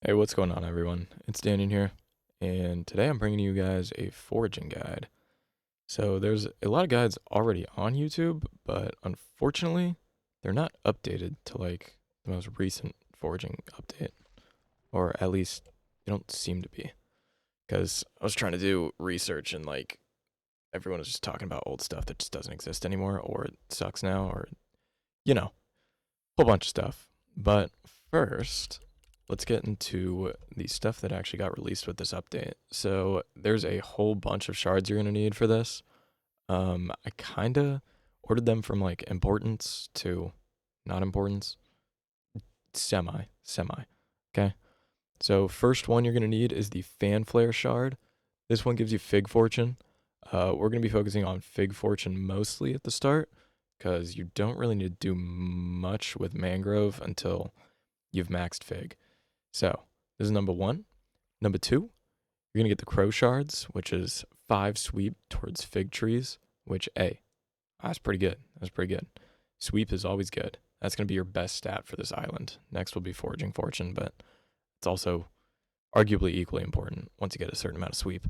Hey, what's going on, everyone? It's Daniel here, and today I'm bringing you guys a foraging guide. So, there's a lot of guides already on YouTube, but unfortunately, they're not updated to like the most recent foraging update, or at least they don't seem to be. Because I was trying to do research and like everyone is just talking about old stuff that just doesn't exist anymore, or it sucks now, or you know, whole bunch of stuff. But first, let's get into the stuff that actually got released with this update. So there's a whole bunch of shards you're gonna need for this. I kinda ordered them from like importance to not importance, semi. Okay. So first one you're gonna need is the fan flare shard. This one gives you fig fortune. We're gonna be focusing on fig fortune mostly at the start because you don't really need to do much with mangrove until you've maxed fig. So this is number one. Number two, you're gonna get the crow shards, which is 5 sweep towards fig trees. Which that's pretty good. That's pretty good. Sweep is always good. That's gonna be your best stat for this island. Next will be foraging fortune, but it's also arguably equally important once you get a certain amount of sweep.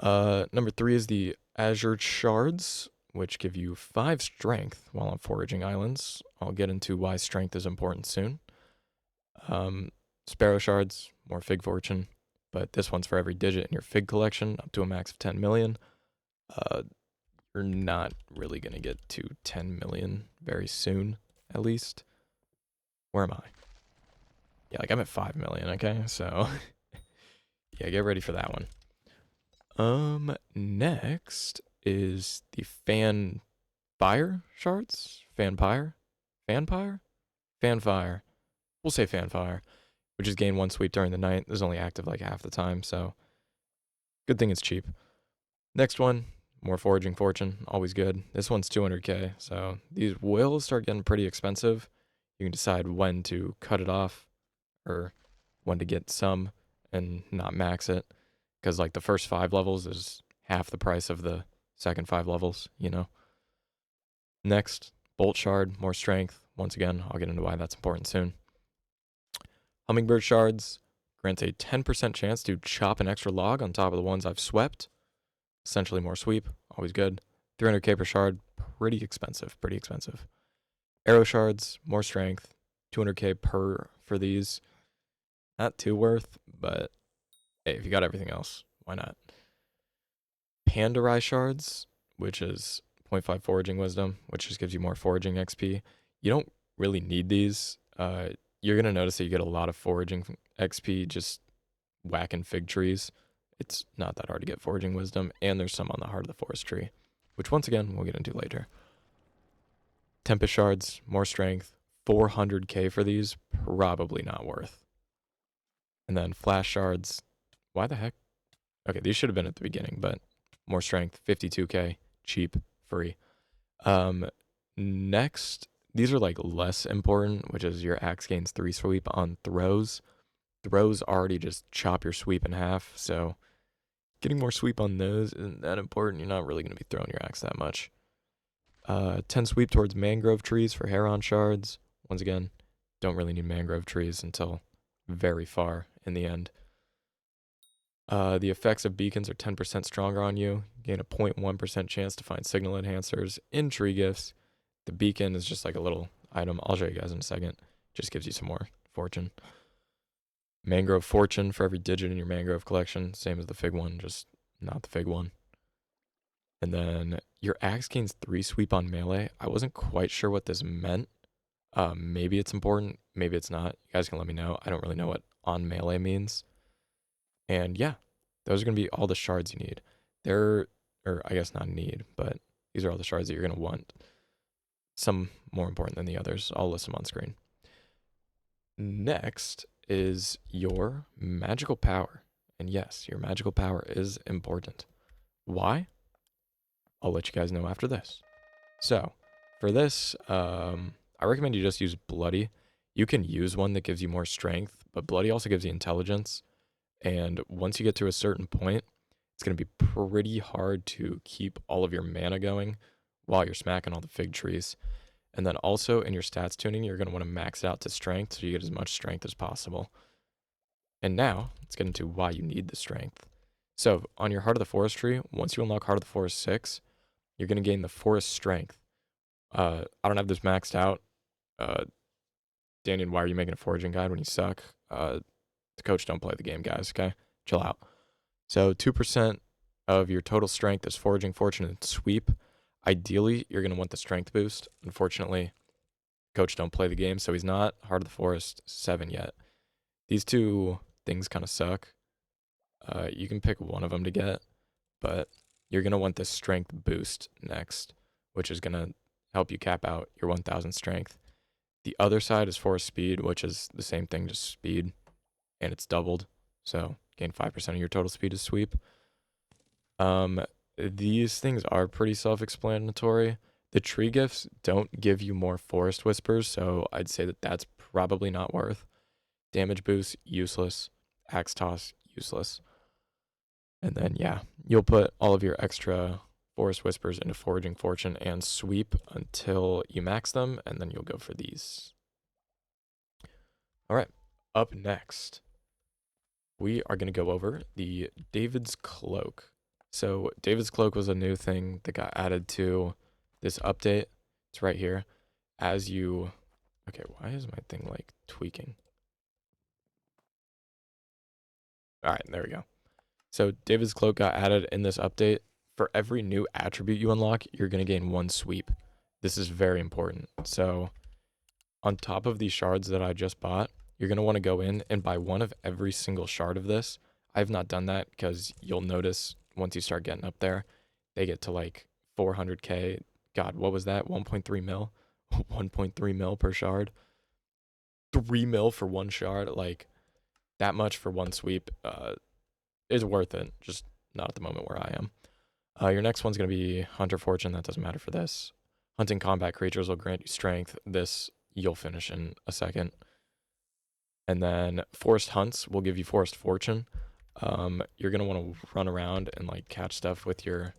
Number three is the azure shards, which give you 5 strength while on foraging islands. I'll get into why strength is important soon. Sparrow shards, more fig fortune, but this one's for every digit in your fig collection, up to a max of 10 million. Uh, you're not really gonna get to 10 million very soon, at least. Where am I? Yeah, like I'm at 5 million, okay? So, yeah, get ready for that one. Next is the fan fire shards? Fanpire? Fanpire? Fanfire. We'll say fanfire, which is gain 1 sweep during the night. This is only active like half the time, so good thing it's cheap. Next one, more foraging fortune, always good. This one's 200k, so these will start getting pretty expensive. You can decide when to cut it off or when to get some and not max it, because like the first 5 levels is half the price of the second 5 levels, you know. Next, bolt shard, more strength. Once again, I'll get into why that's important soon. Hummingbird shards grants a 10% chance to chop an extra log on top of the ones I've swept. Essentially more sweep, always good. 300k per shard, pretty expensive, pretty expensive. Arrow shards, more strength, 200k per for these. Not too worth, but hey, if you got everything else, why not? Pandarai shards, which is zero point 0.5 foraging wisdom, which just gives you more foraging XP. You don't really need these. You're gonna notice that you get a lot of foraging XP just whacking fig trees. It's not that hard to get foraging wisdom, and there's some on the heart of the forest tree, which once again we'll get into later. Tempest shards, more strength, 400k for these, probably not worth. And then flash shards, why the heck? Okay, these should have been at the beginning, but more strength, 52k, cheap, free. Next, these are like less important, which is your axe gains 3 sweep on throws. Throws already just chop your sweep in half, so getting more sweep on those isn't that important. You're not really going to be throwing your axe that much. 10 sweep towards mangrove trees for heron shards. Once again, don't really need mangrove trees until very far in the end. The effects of beacons are 10% stronger on you. Gain a 0.1% chance to find signal enhancers in tree gifts. The beacon is just like a little item. I'll show you guys in a second. Just gives you some more fortune. Mangrove fortune for every digit in your mangrove collection. Same as the fig one, just not the fig one. And then your axe gains 3 sweep on melee. I wasn't quite sure what this meant. Maybe it's important, maybe it's not. You guys can let me know. I don't really know what on melee means. And yeah, those are going to be all the shards you need. Or I guess not need, but these are all the shards that you're going to want. Some more important than the others. I'll list them on screen. Next is your magical power. And yes, your magical power is important. Why? I'll let you guys know after this. So, for this, I recommend you just use Bloody. You can use one that gives you more strength, but Bloody also gives you intelligence. And once you get to a certain point, it's going to be pretty hard to keep all of your mana going while you're smacking all the fig trees. And then also in your stats tuning, you're going to want to max it out to strength so you get as much strength as possible. And now, let's get into why you need the strength. So, on your Heart of the Forest tree, once you unlock Heart of the Forest 6, you're going to gain the Forest Strength. I don't have this maxed out. Daniel, why are you making a foraging guide when you suck? The coach don't play the game, guys, okay? Chill out. So 2% of your total strength is foraging, fortune, and sweep. Ideally, you're going to want the strength boost. Unfortunately, coach don't play the game, so he's not Heart of the Forest 7 yet. These two things kind of suck. You can pick one of them to get, but you're going to want this strength boost next, which is going to help you cap out your 1000 strength. The other side is forest speed, which is the same thing, just speed, and it's doubled. So gain 5% of your total speed to sweep. These things are pretty self-explanatory. The tree gifts don't give you more forest whispers, so I'd say that that's probably not worth. Damage boost, useless. Axe toss, useless. And then, yeah, you'll put all of your extra forest whispers into foraging, fortune, and sweep until you max them, and then you'll go for these. All right, up next, we are going to go over the David's Cloak. So David's Cloak was a new thing that got added to this update. It's right here. As you... Okay, why is my thing, like, tweaking? All right, there we go. So David's Cloak got added in this update. For every new attribute you unlock, you're going to gain 1 sweep. This is very important. So on top of these shards that I just bought, you're going to want to go in and buy one of every single shard of this. I've not done that because you'll notice once you start getting up there, they get to like 400k. God, what was that? 1.3 mil? 1.3 mil per shard? 3 mil for one shard? Like, that much for one sweep is worth it. Just not at the moment where I am. Your next one's going to be Hunter Fortune. That doesn't matter for this. Hunting combat creatures will grant you strength. This you'll finish in a second. And then Forest Hunts will give you Forest Fortune. You're going to want to run around and like catch stuff with your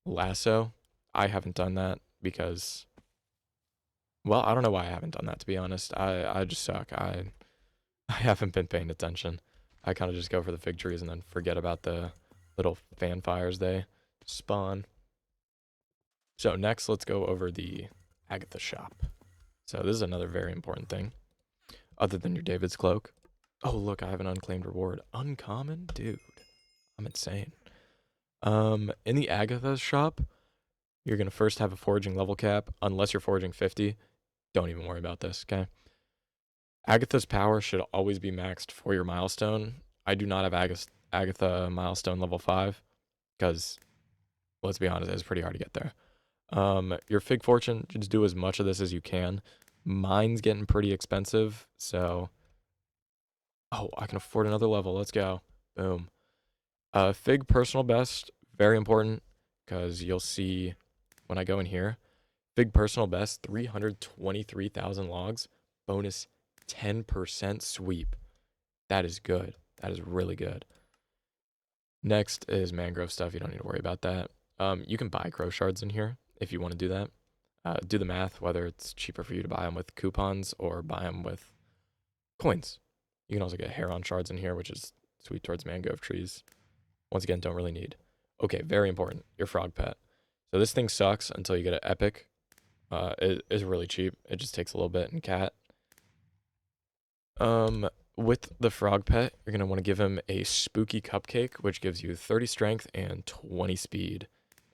lasso. I haven't done that because, well, I don't know why I haven't done that, to be honest. I just suck. I haven't been paying attention. I kind of just go for the fig trees and then forget about the little fan fires they spawn. So next, let's go over the Agatha shop. So this is another very important thing, other than your David's Cloak. Oh, look, I have an unclaimed reward. Uncommon? Dude, I'm insane. In the Agatha shop, you're going to first have a foraging level cap. Unless you're foraging 50, don't even worry about this, okay? Agatha's power should always be maxed for your milestone. I do not have Agatha milestone level 5 because, let's be honest, it's pretty hard to get there. Your Fig Fortune, just do as much of this as you can. Mine's getting pretty expensive, so... Oh, I can afford another level. Let's go. Boom. Fig Personal Best, very important, because you'll see when I go in here. Fig Personal Best, 323,000 logs, bonus 10% sweep. That is good. That is really good. Next is mangrove stuff. You don't need to worry about that. You can buy crow shards in here if you want to do that. Do the math, whether it's cheaper for you to buy them with coupons or buy them with coins. You can also get heron shards in here, which is sweet towards mangrove trees. Once again, don't really need. Okay, very important, your frog pet. So this thing sucks until you get an epic. It is really cheap. It just takes a little bit in cat. With the frog pet, you're going to want to give him a spooky cupcake, which gives you 30 strength and 20 speed.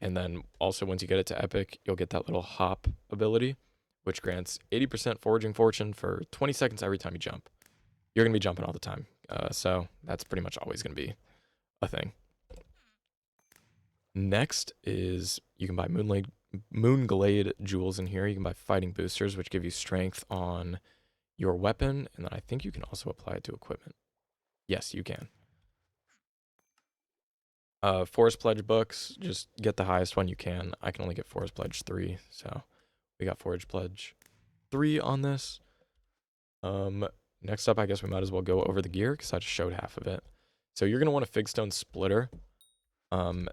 And then also once you get it to epic, you'll get that little hop ability, which grants 80% foraging fortune for 20 seconds every time you jump. You're going to be jumping all the time. So that's pretty much always going to be a thing. Next is you can buy Moonglade jewels in here. You can buy fighting boosters, which give you strength on your weapon. And then I think you can also apply it to equipment. Yes, you can. Forest Pledge books, just get the highest one you can. I can only get Forest Pledge 3, so we got Forest Pledge 3 on this. Next up, I guess we might as well go over the gear, because I just showed half of it. So you're going to want a Figstone Splitter.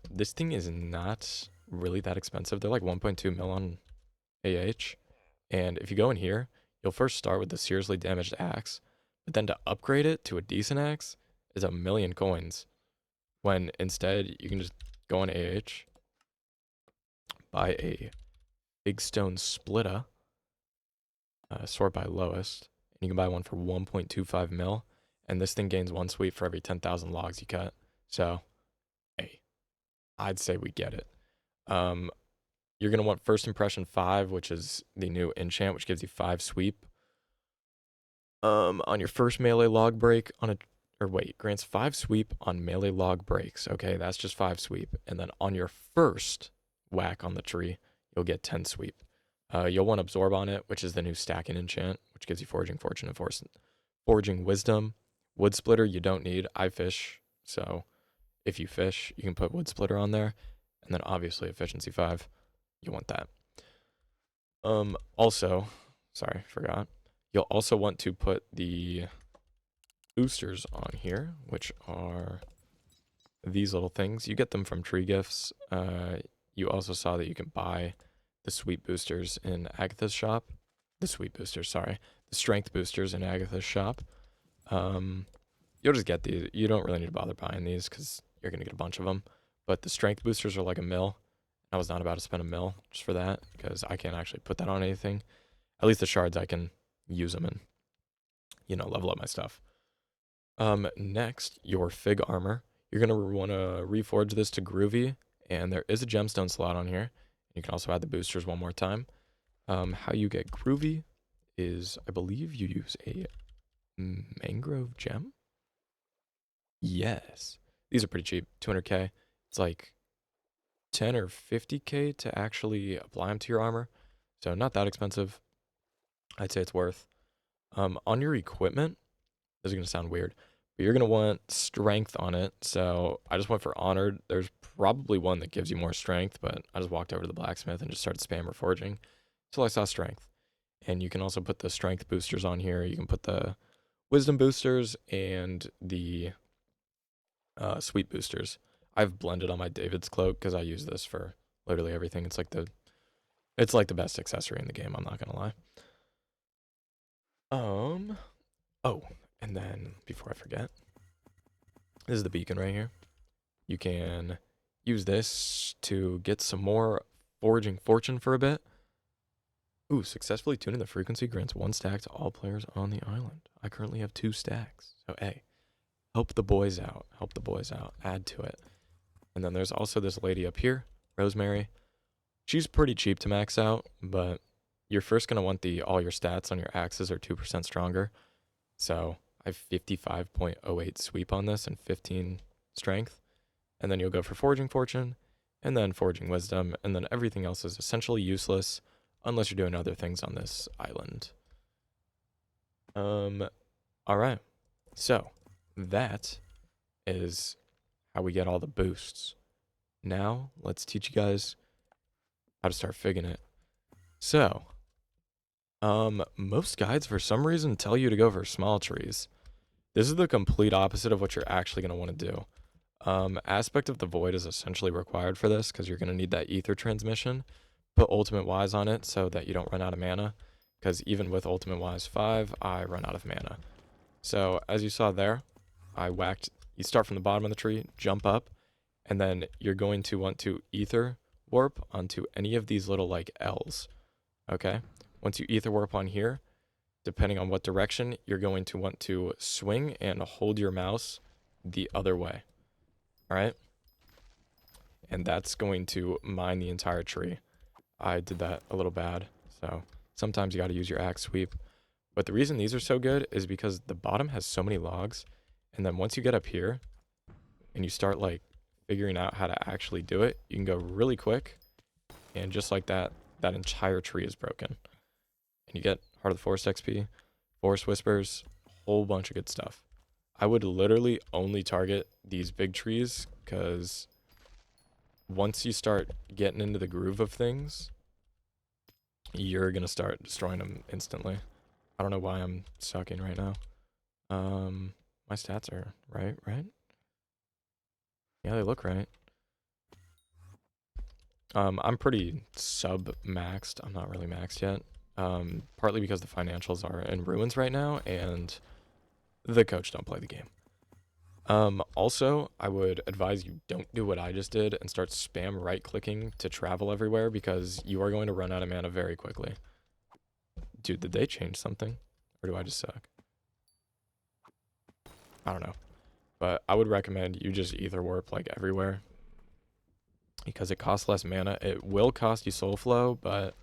This thing is not really that expensive. They're like 1.2 mil on AH. And if you go in here, you'll first start with the seriously damaged axe. But then to upgrade it to a decent axe is 1,000,000 coins. When instead you can just go on AH, buy a big stone splitter, sort by lowest, and you can buy one for 1.25 mil, and this thing gains 1 sweep for every 10,000 logs you cut. So, hey, I'd say we get it. You're going to want First Impression 5, which is the new enchant, which gives you 5 sweep. On your first melee log break grants 5 sweep on melee log breaks. Okay, that's just 5 sweep. And then on your first whack on the tree, you'll get 10 sweep. You'll want Absorb on it, which is the new stacking enchant, which gives you Foraging Fortune and Foraging Wisdom. Wood Splitter you don't need. I fish, so if you fish, you can put Wood Splitter on there. And then obviously Efficiency 5, you want that. Also, sorry, forgot. You'll also want to put the boosters on here, which are these little things. You get them from tree gifts. You also saw that you can buy the sweet boosters in Agatha's shop. The strength boosters in Agatha's shop. You'll just get these. You don't really need to bother buying these because you're going to get a bunch of them. But the strength boosters are like 1 mil. I was not about to spend 1 mil just for that because I can't actually put that on anything. At least the shards I can use them and, level up my stuff. Next, your fig armor. You're going to want to reforge this to groovy, and there is a gemstone slot on here. You can also add the boosters one more time. How you get groovy is, I believe you use a mangrove gem? Yes. These are pretty cheap, 200k. It's like 10 or 50k to actually apply them to your armor. So not that expensive. I'd say it's worth. On your equipment, this is going to sound weird, but you're going to want strength on it. So I just went for honored. There's probably one that gives you more strength, but I just walked over to the blacksmith and just started spam reforging until I saw strength. And you can also put the strength boosters on here. You can put the wisdom boosters and the sweet boosters. I've blended on my David's cloak because I use this for literally everything. It's like the best accessory in the game, I'm not gonna lie. Oh, and then before I forget, this is the beacon right here. You can use this to get some more foraging fortune for a bit. Ooh, successfully tuning the frequency grants 1 stack to all players on the island. I currently have 2 stacks. So hey, help the boys out. Add to it. And then there's also this lady up here, Rosemary. She's pretty cheap to max out, but you're first going to want all your stats on your axes are 2% stronger. So I have 55.08 sweep on this and 15 strength. And then you'll go for Foraging Fortune, and then Foraging Wisdom, and then everything else is essentially useless unless you're doing other things on this island. Alright. So that is how we get all the boosts. Now, let's teach you guys how to start figging it. So, most guides for some reason tell you to go for small trees. This is the complete opposite of what you're actually going to want to do. Aspect of the Void is essentially required for this because you're going to need that ether transmission. Put Ultimate Wise on it so that you don't run out of mana, because even with Ultimate Wise 5, I run out of mana. So, as you saw there, you start from the bottom of the tree, jump up, and then you're going to want to ether warp onto any of these little like L's. Okay? Once you ether warp on here, depending on what direction, you're going to want to swing and hold your mouse the other way. Alright? And that's going to mine the entire tree. I did that a little bad, so sometimes you gotta use your axe sweep. But the reason these are so good is because the bottom has so many logs, and then once you get up here, and you start like figuring out how to actually do it, you can go really quick, and just like that, that entire tree is broken. And you get Heart of the Forest XP, Forest Whispers, whole bunch of good stuff. I would literally only target these big trees, because once you start getting into the groove of things, you're going to start destroying them instantly. I don't know why I'm sucking right now. My stats are right? Yeah, they look right. I'm pretty sub-maxed. I'm not really maxed yet. Partly because the financials are in ruins right now, and the coach don't play the game. Also, I would advise you don't do what I just did and start spam right-clicking to travel everywhere because you are going to run out of mana very quickly. Dude, did they change something? Or do I just suck? I don't know. But I would recommend you just Ether Warp, like, everywhere. Because it costs less mana. It will cost you Soul Flow, but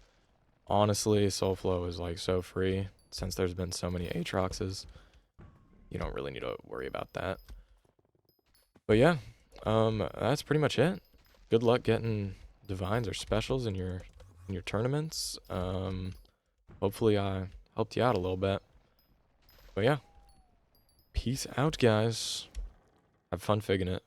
honestly, Soul Flow is, like, so free. Since there's been so many Aatroxes, you don't really need to worry about that. But yeah, that's pretty much it. Good luck getting divines or specials in your tournaments. Hopefully I helped you out a little bit. But yeah, peace out, guys. Have fun figuring it.